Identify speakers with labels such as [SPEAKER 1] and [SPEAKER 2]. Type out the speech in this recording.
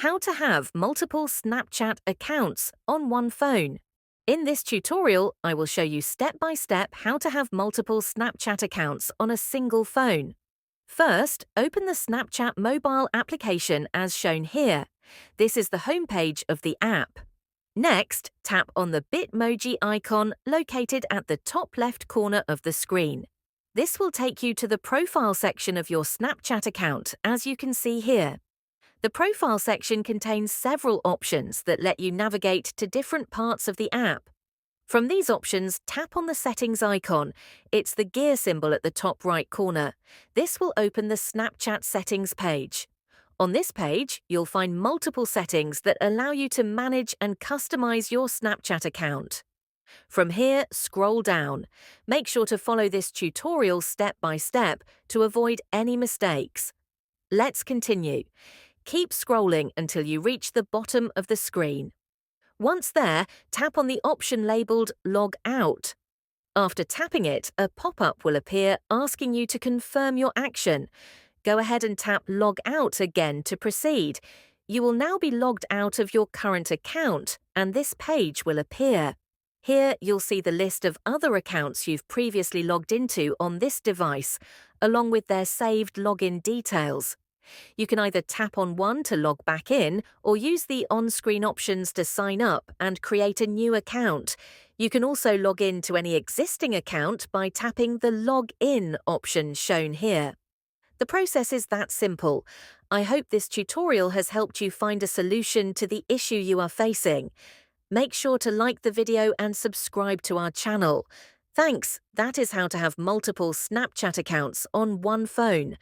[SPEAKER 1] How to have multiple Snapchat accounts on one phone. In this tutorial, I will show you step by step how to have multiple Snapchat accounts on a single phone. First, open the Snapchat mobile application as shown here. This is the homepage of the app. Next, tap on the Bitmoji icon located at the top left corner of the screen. This will take you to the profile section of your Snapchat account, as you can see here. The profile section contains several options that let you navigate to different parts of the app. From these options, tap on the settings icon. It's the gear symbol at the top right corner. This will open the Snapchat settings page. On this page, you'll find multiple settings that allow you to manage and customize your Snapchat account. From here, scroll down. Make sure to follow this tutorial step by step to avoid any mistakes. Let's continue. Keep scrolling until you reach the bottom of the screen. Once there, tap on the option labelled Log Out. After tapping it, a pop-up will appear asking you to confirm your action. Go ahead and tap Log Out again to proceed. You will now be logged out of your current account, and this page will appear. Here, you'll see the list of other accounts you've previously logged into on this device, along with their saved login details. You can either tap on one to log back in or use the on-screen options to sign up and create a new account. You can also log in to any existing account by tapping the Log In option shown here. The process is that simple. I hope this tutorial has helped you find a solution to the issue you are facing. Make sure to like the video and subscribe to our channel. Thanks, that is how to have multiple Snapchat accounts on one phone.